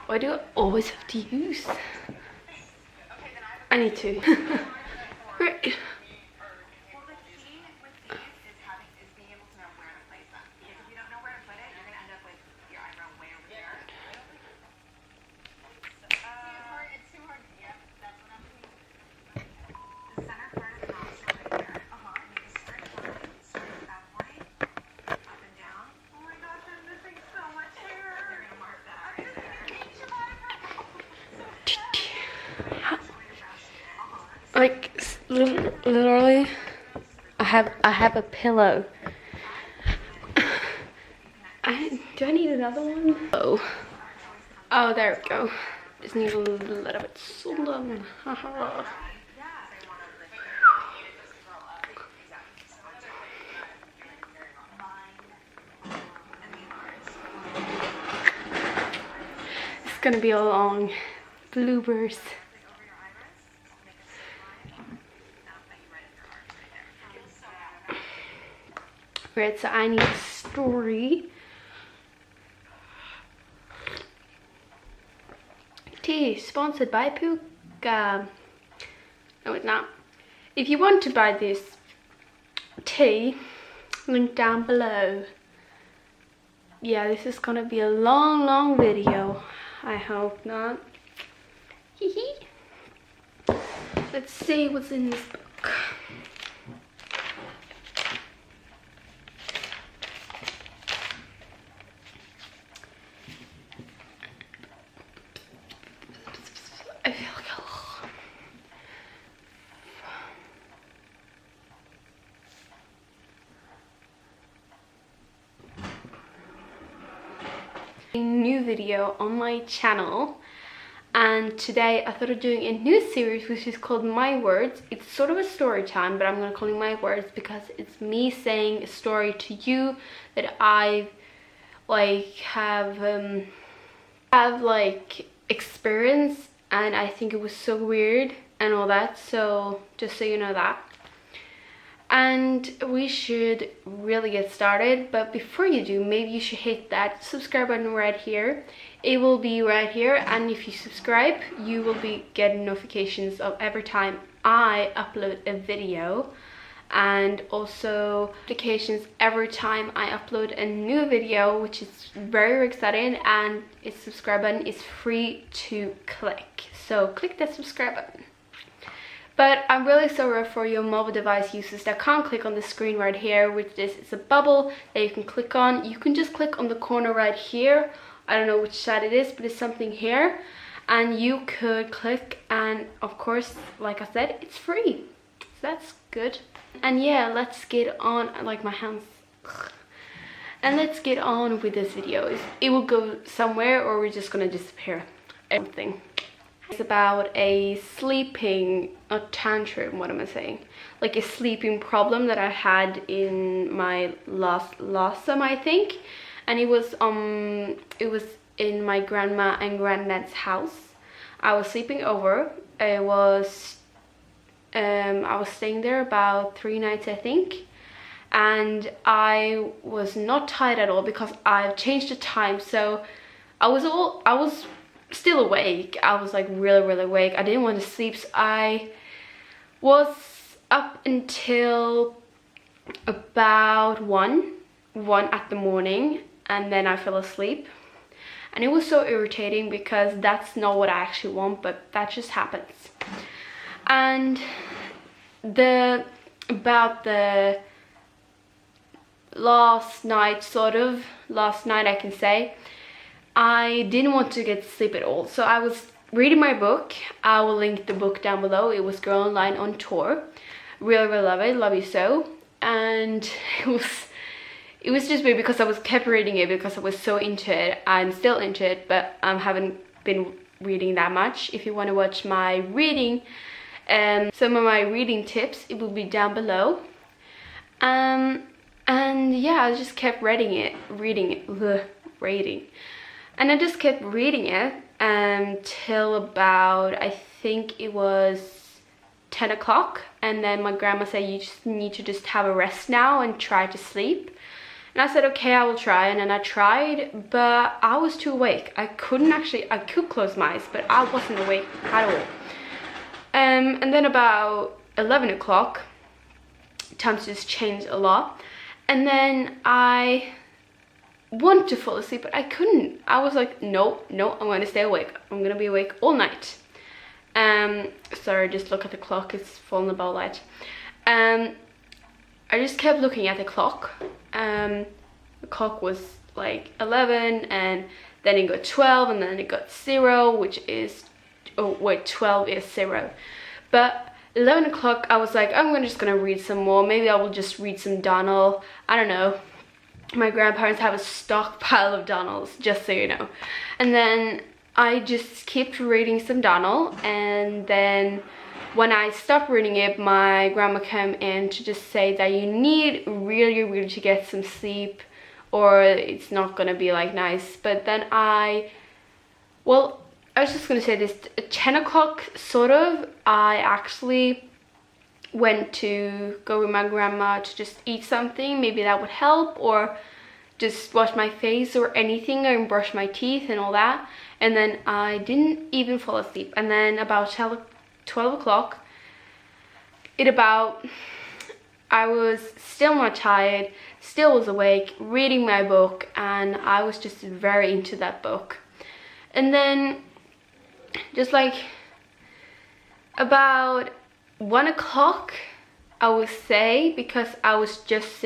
Why do I always have to use? I need to. Right. Like literally, I have a pillow. Do I need another one? Oh, there we go. Just need a little bit sullen. Haha. It's gonna be a long bloopers. Right, so I need a story. Tea sponsored by Puka. No, it's not. If you want to buy this tea, link down below. Yeah, this is gonna be a long video. I hope not. Hee hee. Let's see what's in this book. I feel like a new video on my channel, and today I thought of doing a new series which is called My Words. It's sort of a story time, but I'm gonna call it My Words because it's me saying a story to you that I have experienced, and I think it was so weird and all that, so just so you know that. And we should really get started, but before you do, maybe you should hit that subscribe button right here. It will be right here, and if you subscribe, you will be getting notifications of every time I upload a video, and also notifications every time I upload a new video, which is very exciting. And its subscribe button is free to click, so click that subscribe button. But I'm really sorry for your mobile device users that can't click on the screen right here, which is a bubble that you can click on. You can just click on the corner right here. I don't know which side it is, but it's something here, and you could click, and of course, like I said, it's free, so that's good. And yeah, let's get on, like my hands, and let's get on with this video. It will go somewhere, or we're just gonna disappear. Everything. It's about a tantrum, what am I saying? Like a sleeping problem that I had in my last summer, I think. And it was in my grandma and granddad's house. I was sleeping over. I was staying there about 3 nights, I think. And I was not tired at all because I've changed the time. So I was still awake. I was like really awake. I didn't want to sleep, so I was up until about 1 at the morning, and then I fell asleep. And it was so irritating because that's not what I actually want, but that just happens. And about the last night I can say, I didn't want to get sleep at all, so I was reading my book. I will link the book down below. It was Girl Online on Tour. Really love it, love you so. And it was just weird because I kept reading it because I was so into it. I'm still into it, but I haven't been reading that much. If you want to watch my reading, some of my reading tips, it will be down below. And yeah, I just kept reading it. And I just kept reading it until about, I think it was 10 o'clock. And then my grandma said, you just need to just have a rest now and try to sleep. And I said, okay, I will try. And then I tried, but I was too awake. I could close my eyes, but I wasn't awake at all. And then about 11 o'clock, times just changed a lot. And then I wanted to fall asleep, but I couldn't. I was like, no, I'm going to stay awake. I'm going to be awake all night. Sorry, just look at the clock. It's falling about light. I just kept looking at the clock. The clock was like 11, and then it got 12, and then it got 0, which is, oh wait, 12 is 0. But 11 o'clock, I was like, I'm just gonna read some more. Maybe I will just read some Donald. I don't know. My grandparents have a stockpile of Donalds, just so you know. And then I just kept reading some Donald, and then when I stopped reading it, my grandma came in to just say that you need really to get some sleep, or it's not gonna be like nice. But then I was just gonna say this, at 10 o'clock sort of, I actually went to go with my grandma to just eat something. Maybe that would help, or just wash my face or anything, and brush my teeth and all that. And then I didn't even fall asleep. And then about 12 o'clock, I was still not tired, still was awake, reading my book, and I was just very into that book. And then just like about 1 o'clock, I would say, because I was just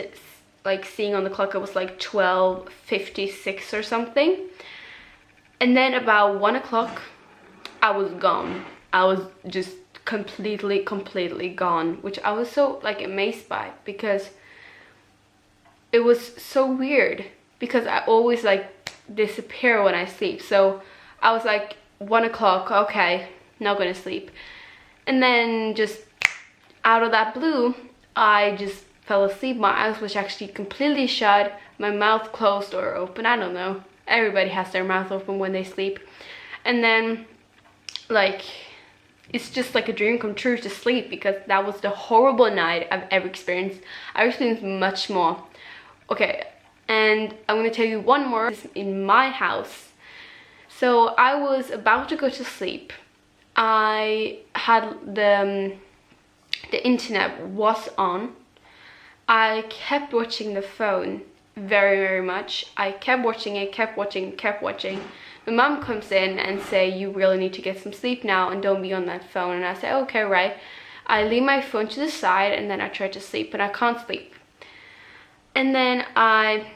like seeing on the clock, it was like 12:56 or something. And then about 1 o'clock, I was gone. I was just completely gone, which I was so like amazed by, because it was so weird, because I always like disappear when I sleep. So I was like, 1 o'clock, okay, not gonna sleep. And then just out of that blue, I just fell asleep. My eyes was actually completely shut, my mouth closed or open, I don't know. Everybody has their mouth open when they sleep. And then like, it's just like a dream come true to sleep, because that was the horrible night I've ever experienced. I've experienced much more. Okay, and I'm gonna tell you one more in my house. So I was about to go to sleep. I had the internet was on. I kept watching the phone very much. I kept watching it, kept watching. My mom comes in and say, you really need to get some sleep now and don't be on that phone. And I say, okay, right. I leave my phone to the side, and then I try to sleep, but I can't sleep. And then I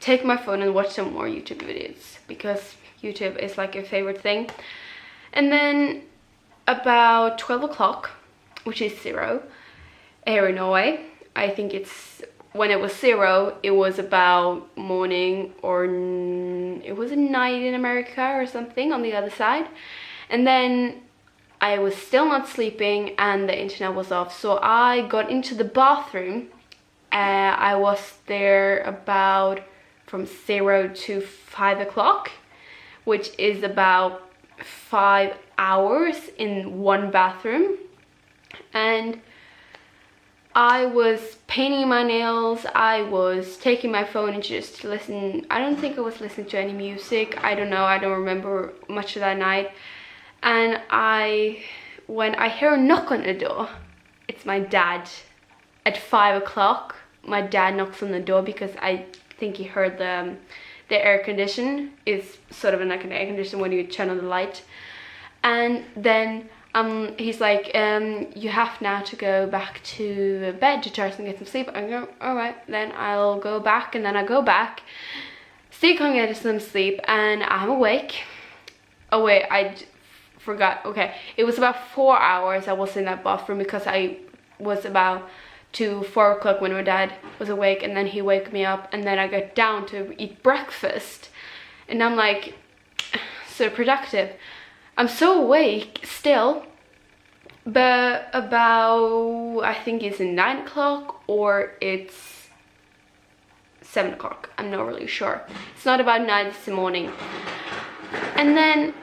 take my phone and watch some more YouTube videos, because YouTube is like a favorite thing. And then about 12 o'clock, which is 0 here in Norway, I think it's, when it was 0, it was about morning, or it was a night in America or something on the other side. And then I was still not sleeping, and the internet was off. So I got into the bathroom. I was there about from 0 to 5 o'clock, which is about 5 hours in one bathroom. And I was painting my nails, I was taking my phone and just listen. I don't think I was listening to any music, I don't know, I don't remember much of that night. And when I hear a knock on the door, it's my dad. At 5 o'clock, my dad knocks on the door, because I think he heard the air condition is sort of like an air conditioner when you turn on the light. And then he's like, you have now to go back to bed to try and get some sleep. I go, all right, then I'll go back. And then I go back, still can't get some sleep, and I'm awake. Oh wait, I forgot. Okay, it was about 4 hours I was in that bathroom, because I was about to 4 o'clock when my dad was awake, and then he woke me up, and then I got down to eat breakfast, and I'm like, so productive. I'm so awake still, but about, I think it's 9 o'clock or it's 7 o'clock, I'm not really sure. It's not about 9 this morning. And then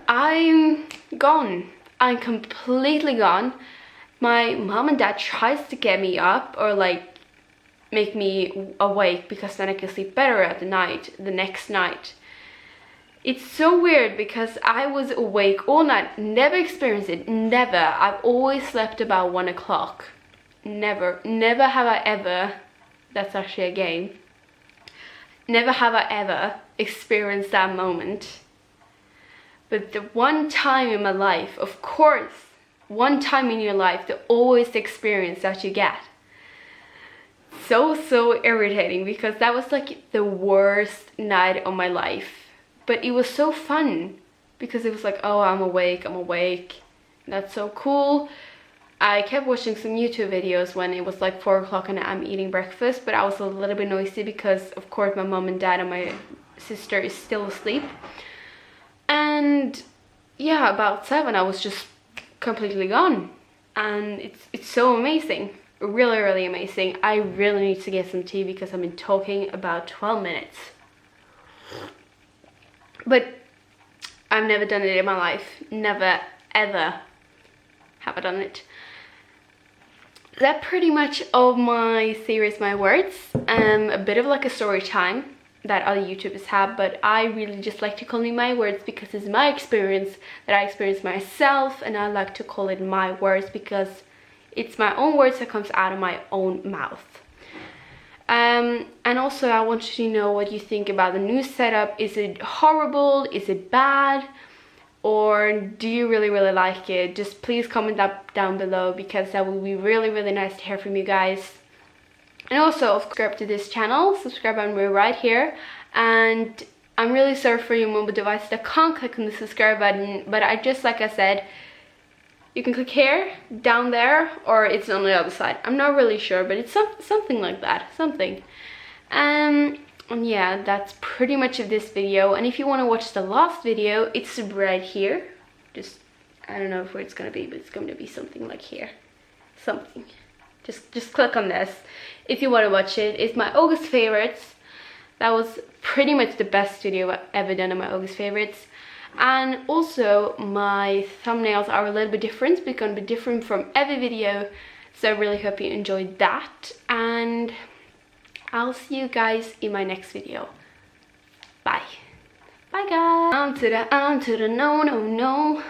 I'm gone. I'm completely gone. My mom and dad tries to get me up, or like make me awake, because then I can sleep better at the next night. It's so weird because I was awake all night, never experienced it, never. I've always slept about 1 o'clock. Never have I ever, that's actually a game. Never have I ever experienced that moment. But the one time in my life, of course, one time in your life, the always experience that you get. So irritating, because that was like the worst night of my life. But it was so fun because it was like, oh, I'm awake. That's so cool. I kept watching some YouTube videos when it was like 4 o'clock and I'm eating breakfast, but I was a little bit noisy because of course my mom and dad and my sister is still asleep. And yeah, about 7 I was just completely gone. And it's so amazing. Really amazing. I really need to get some tea because I've been talking about 12 minutes. But I've never done it in my life. Never, ever have I done it. That pretty much all my theories, my words. A bit of like a story time that other YouTubers have, but I really just like to call it my words because it's my experience that I experienced myself, and I like to call it my words because it's my own words that comes out of my own mouth. And also I want you to know what you think about the new setup. Is it horrible? Is it bad? Or do you really like it? Just please comment that down below because that would be really nice to hear from you guys. And also subscribe to this channel. Subscribe button right here. And I'm really sorry for your mobile device that can't click on the subscribe button, but I just, like I said, you can click here, down there, or it's on the other side. I'm not really sure, but it's something like that, something. And yeah, that's pretty much of this video. And if you want to watch the last video, it's right here. Just, I don't know where it's gonna be, but it's going to be something like here. Something. Just click on this if you want to watch it. It's my August favorites. That was pretty much the best video I've ever done in my August favorites. And also my thumbnails are a little bit different. It's going to be different from every video. So I really hope you enjoyed that. And I'll see you guys in my next video. Bye. Bye guys. On to the no.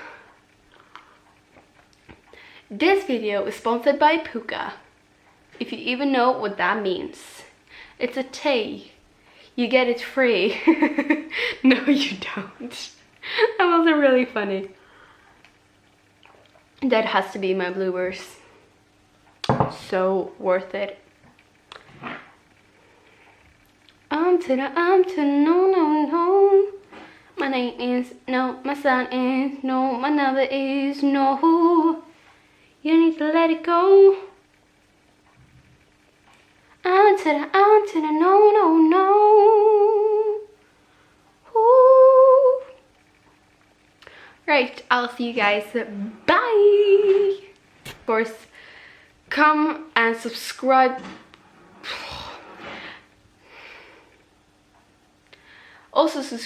This video is sponsored by Puka. If you even know what that means. It's a tea. You get it free. No, you don't. That wasn't really funny. That has to be my bloopers. So worth it. To the no. My name is no, my son is no, my number is no. You need to let it go. To the no. Ooh. Right, I'll see you guys. Bye. Of course, come and subscribe. Also subscribe.